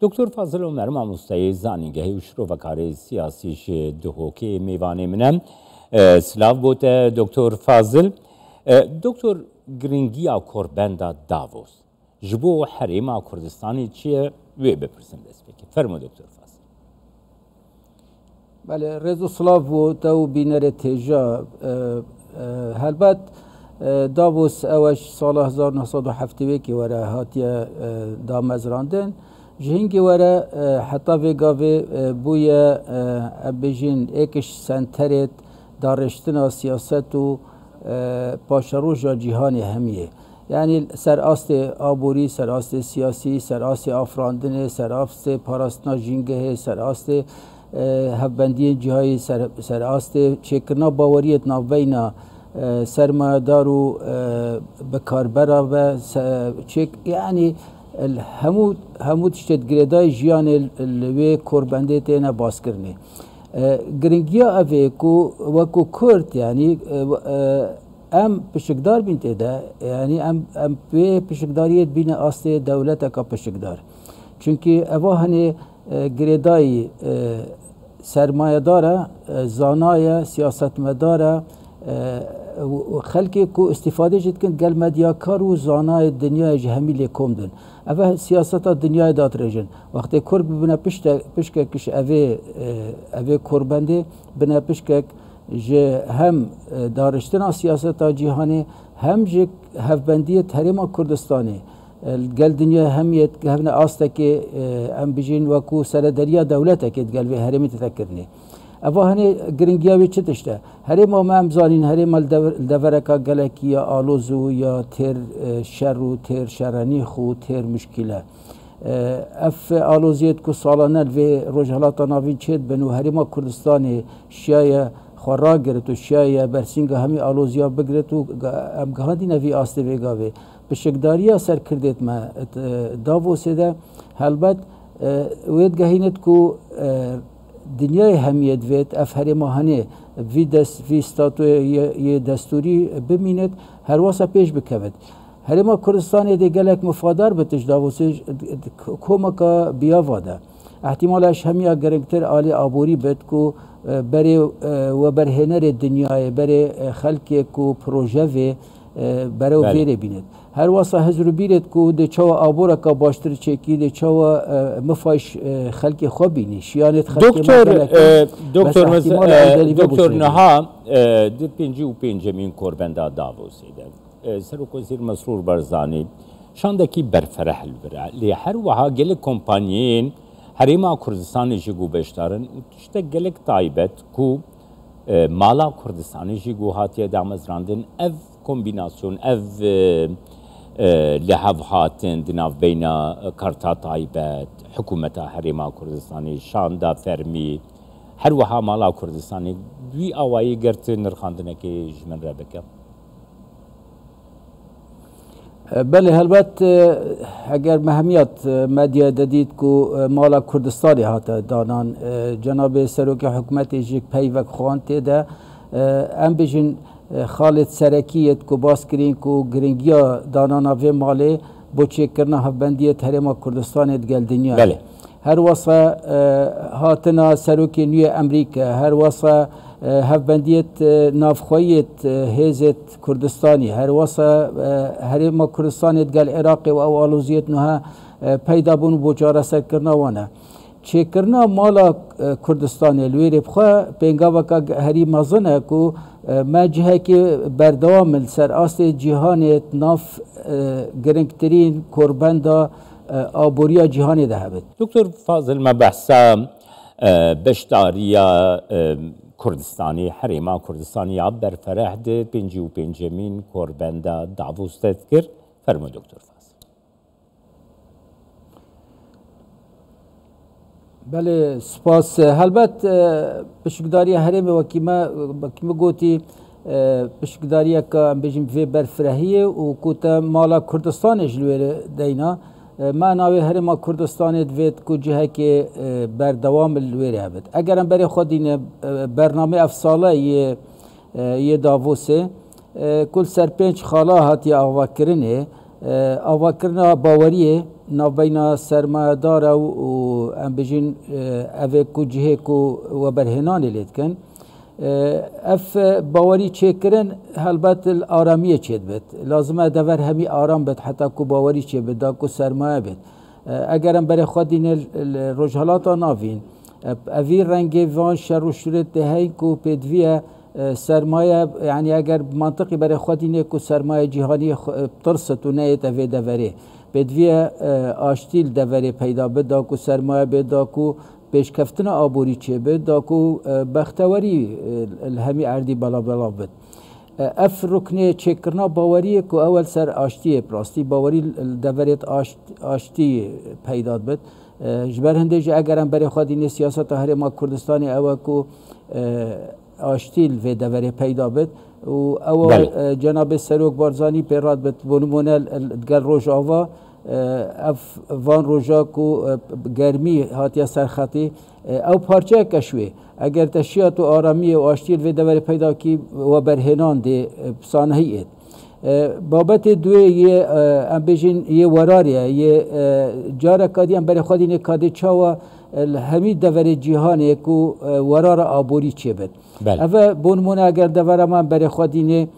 دکتر فاضل عمر مامۆستای زانینگەهی و شرۆڤەکاری سیاسیش دهۆکێ میوانێ منە سلااو بۆتە دکتۆر فازل. دکتۆر گرنگیە کۆربەندا داڤۆس ji bo herêma Kurdistanê çi ye wê bipirsin destpêkê. Fermo Dr. Fazil. Bele rêz û silav bû te û bînerê têja helbet Davos ew sala 1970 were hatiye damezrandin ji hingê were heta vê gavê bûye em bêjin êkiş senterê darêştina siyaset û paşeroja cîhanê hemiyê. Yani serastê aborî, serastê siyasî, serastê afrandinê, serastê parastina jîngehê, serastê hevbendiyên cihayî, serastê çêkirina baweriyê navbeyna sermayedar û bikarbera ve yani hemû tiştê girêdayê jiyanê li wê korbendê têne baskirinê. Giringiya ev ê ku wekû Kurd yani em pişikdar bîn têde yani em wê pişikdariyê bîne astê dewleteka pişikdar. Çünkü eva henê girêdayî sermayedar e, zana ye, siyasetmedar e xelkê ku îstîfade jî dikin gel medyakar û zanayê dinyayê ji hemî lê kom din. Ev siyaseta dinyayê dadirêjin. Wextê Kurd bibine pişkek ji evê korbendê bine pişkek ji hem dariştina siyaseta cîhanê hem ji hevbendiyê herêma Kurdistanê gel dinya hemiyet hevne astekê em bijîn wekû serederiya dewletekê gel vê herêmê tekirinê. Eva henê giringiya wê çi tişt e? Herêma me em zanîn herêma li devereka gelekî ya aloz û ya têr şer û têr şerenîx û têr muşkîl e. Ev aloziyet ku salane li vê rojhilata navîn çê dibin û herêma Kurdistanê şiyaye xwe ragirt û şiyaye bersînga hemî aloziya bigirt û em gihandîne vî astê vê gavê. Pişikdariya serkirdê me Davosê de helbet wê digehînit ku dinyayê hemiyet vêt ev herêma henê vî statûyê destûrî bimînit her wasa pêş bikevit. Herêma Kurdistanê dê gelek mifadar bi tij Davosê komeka biyava de. Ehtimala eş hemiya giringtir alê aborî bit ku berê weberhênerê dinyayê berê xelkê ku projevê berew vêrê bînit. Her wasa hezrûbîrêt ku dê çawa aboreka baştir çêkî dê çawa mifaj xelkê xwe bînî şiyanê Doktor niha di pêncî û pêncemîn korbenda Davosê de Serokvezîr Mesrûr Barzanî şandekî berfereh li vir e lê her wiha gelek kompanyeyên herêma Kurdistanê jî gûbeşdarin tiştek gelek taybet ku mala Kurdistanê jî gû hatiye damezrandin ev kombînasyon ev li hev hatin di navbeyna karta taybet hikûmeta herêma Kurdistanê şanda fermî her wiha mala Kurdistanê wî awayî girtin nirxandinekê ji min re bike. Belê helbet eger mehemiyet medya dedît ku mala Kurdistanê hate danan cenabê serokê hikûmetê jî peyvek xwan tê de em bêjin xalê serekiyet ku bas kirîn ku giringiya danana vê malê bo çêkirina hevbendiyê herêma Kurdistanê digel dinya. Her wasa hatina serokê nû yê Emerîka, her wasa hevbendiyet navxweyêt hêzet Kurdistanî, her wasa herêma Kurdistanê digel Iraqê û ew aloziyet niha peyda bûn bo çareserkirina wan e. Çêkirina mala Kurdistanê li wêrê bixwe pêngaveka herî mezin e ku me cihekê berdewam li ser astê cîhanê nav giringtirîn korbenda aboriya cîhanê de hebit. Doktor Fazil me behsa beşdariya Kurdistanê herêma Kurdistanê ya berfereh di pêncî û pêncemîn korbenda Davos de dikir. Fermo Doktor Fazil. Belê spas helbet pişikdariya herêmê wekî me gotî pişikdariyeka em bêjin vê berfirehiyê û ku te mala Kurdistanê ji wêre deyna me navê herêma Kurdistanê divêt ku cihekê berdewam li wêrê hebit. Eger em berê xwe dîne bername ev sala yê Davosê kul ser pênc xala hatiye avakirinê avakirina baweriyê نابینا سرمایه دار و ام بجین اوه کو جهه کو و برهنان لید کن اف باوری چه کرن هلبت آرامیه چید بید لازمه دور همی آرام بید حتی کو باوری چه بید دا کو سرمایه بید اگرم برای خودین رجحالاتا ناوین اوی رنگ وان شر و شورت دهی کو پیدویه سرمایه یعنی اگر منطقی برای خودینه کو سرمایه جهانی ترست و نیت اوی دوره پیدویه آشتیل دوره پیدا بید دا کو سرمایه بید دا کو پیشکفتن آبوری چه بید دا کو بختواری الهمی عردی بلا بلا بید اف رکنه چک کرنا باوریه که اول سر آشتیه پراستی باوری دورت آشتی پیدا بید جبر هنده جه اگرم برای خودین سیاست هرما کردستانی اول که آشتیل و دوره پیدا بید و اول جناب سروک بارزانی پیراد بید بونمونه دگر روش آوا اف وان روژا کو گرمی هاتیا سرخطی او پارچه کشوی اگر تشیات و آرامی و آشتیل و دوره پیدا کی و برهنان ده سانهیت بابت دوی یه ام بجین یه وراریه یه جاره کادی ام برای خودی نکاده چاوا همی دوره جهانه کو ورار آبوری چه بد اوه بونمونه اگر دوره من برای خودی نه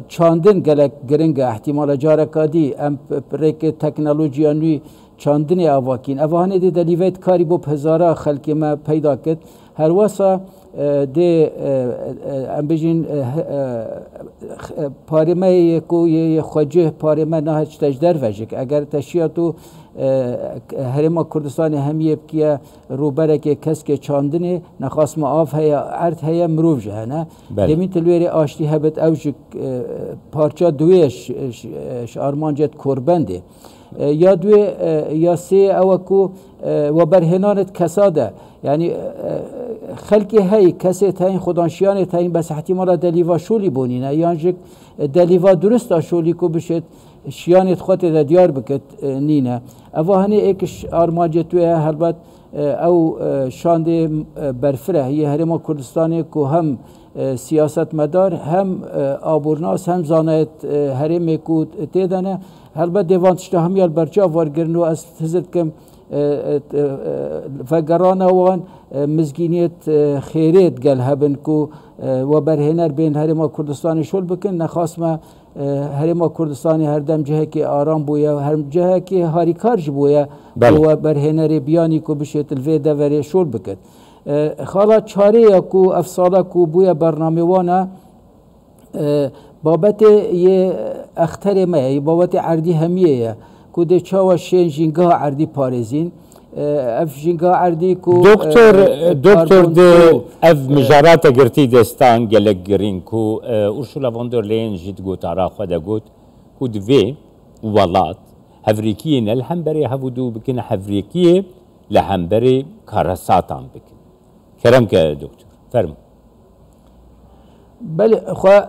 چاندن گلک گرنگ احتمال جاره کادی ام پرک تکنولوژیانوی چاندن اواکین اوهانه ده دلیویت کاری بو هزارا خلکی ما پیدا کد هر واسه ده ام بجین پارمه کو یه خواجه پارمه نه تجدر وجک اگر تشیاتو هرما کردستان همیه که روبره که کس که چاندنه نخواست ما آف هیا عرض هیا مروف جه نه دمین تلویری آشتی هبت اوش پارچا دویش آرمان جد کربنده یا دوی یا سه او کو و برهنانت کساده یعنی خلقی هی کسی تاین خدانشیان تاین بس احتمالا دلیوا شولی بونینه یعنی دلیوا درست شولی کو بشد شیانت خود را دیار بکت نینه اوهانه ایکش آرماجتوی هربت او شانده برفره هی هرما کردستانی که هم سیاست مدار هم آبورناس هم زانایت هرمی که تیدنه هربت دیوانتشتا همیال برچا وارگرنو از تزد کم فقران وان مزگینیت خیریت گل هبن کو و برهنر بین هرما کردستانی شل بکن نخواست ما هرما کردستانی هر دم جهه که آرام بویا هر جهه که هاریکارج بویا و برهنر بیانی کو بشت الوی دوره شل بکن خالا چاره کو افساله کو بویا برنامه وانا بابت یه اختر ما بابت عردی همیه کو ده چاوا شین جینگاه عردی پارزین اف جینگاه عردی کو دکتر ده اف مجارات گرتی دستان گلک گرین کو ارشولا واندر لین جید گوت عرا خدا گوت کو دوی ولات هفریکیه نلهم بری هفودو بکن هفریکیه لهم بری کارساتان بکن کرم که دکتر فرم بله خواه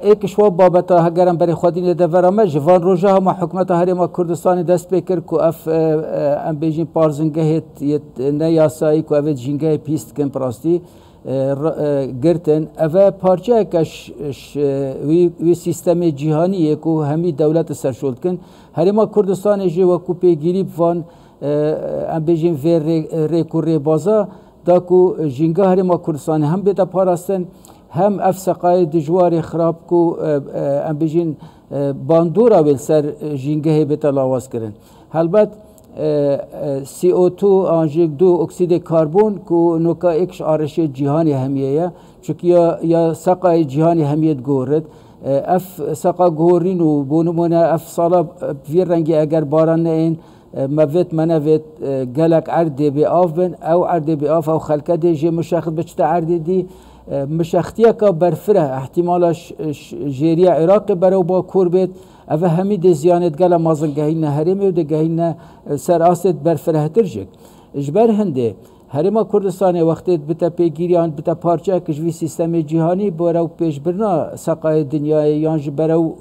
ایک شو بابتا هگرم برای خودین دورامه جوان روژه هم حکمت هرما کردستانی دست بکر که اف ام بیجین پارزنگه نیاسایی که اوه جینگه پیست کن پراستی گرتن اوه پارچه کش وی سیستم جهانیه که همی دولت سرشولد کن هرما کردستانی جو وکو پیگیری بوان ام بیجین وی ریکو ری بازا دا که جینگه هرما کردستانی هم بیتا پاراستن هم افسقای دجوار خراب کو ام بجین باندورا ویل سر جینگه بتا لاواز کرن البته CO2 آنجیک دو اکسید کربن کو نوکا اکش آرش جهانی همیه چون یا سقای جهانی همیت گورد اف سقا گورین و بونمونه اف سالا وی رنگی اگر باران این موت منوت گلک عرده بی آف بن او عرده بی آف او خلقه دی جه مشاخد بچتا عرده دی مشاختیه که برفره احتمالش جیریه عراق برو با کور بید اوه همی ده زیانت گل مازن گهین هرمی و ده گهین سر آست برفره ترجک اجبر هنده هرما کردستان وقتی بتا پیگیریان بتا پارچه کشوی سیستم جهانی برو پیش برنا سقای دنیای یانج برو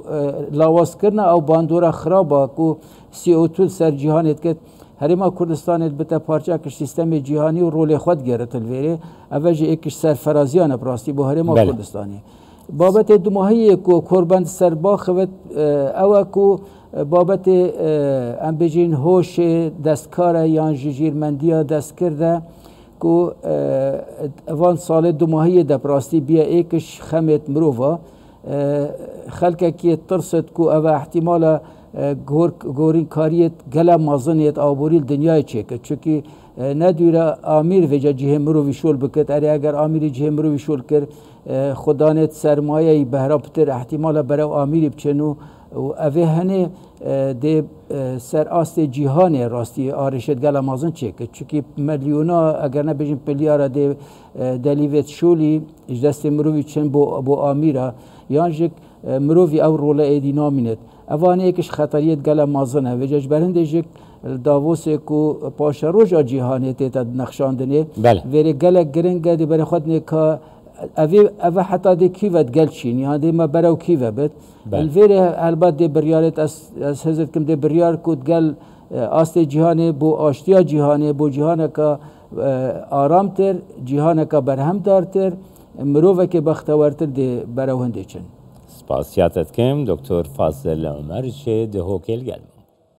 لاواز کرنا او باندورا خرابا کو CO2 سر جهانت کد هرما کردستان بتا پارچه کش سیستم جهانی و رول خود گرت الویره اوج ایکش سرفرازیان براستی با هرما کردستانی بابت دو ماهی کو قربان سربا خوت او کو بابت ام بجین هوش دستکار یا جیرمندیا دست کرده کو اوان سال دو ماهی دپراستی بیا ایکش خمت مروفا خلقه کی ترست کو او احتمالا گورین کاریت گله مازنیت آبوریل دنیای چکه چونکی ندویره آمیر وجه جه مروی شول بکت اری اگر آمیری جه مروی شول کرد خدانت سرمایه بهرا پتر احتمالا برای آمیری بچنو و اوه هنه ده سر آست جهان راستی آرشت گل مازن چکه چونکی میلیونا اگر نبیجیم پلیارا ده دلیوت شولی اجدست مروی چن بو آمیرا یانجک مروی او روله ایدی نامینت اوانه ایکش خطریت گل مازنه وجهش برنده جک داووس کو پاشا روژا جهانی تیتا نقشاندنه ویره گلک گرنگه دی برای خود نیکا اوه حتی دی کیوت گل چین یعنی دی ما براو کیوه بید الویره البته دی بریارت از حضرت کم دی بریار کود گل آست جهانی بو آشتیا جهانی بو جهانی که آرام تر جهانی که برهم دارتر مروفه که بختورتر دی براو هنده چن سپاسیاتت کم دکتر فاضل عمر شه ده هوکل گلم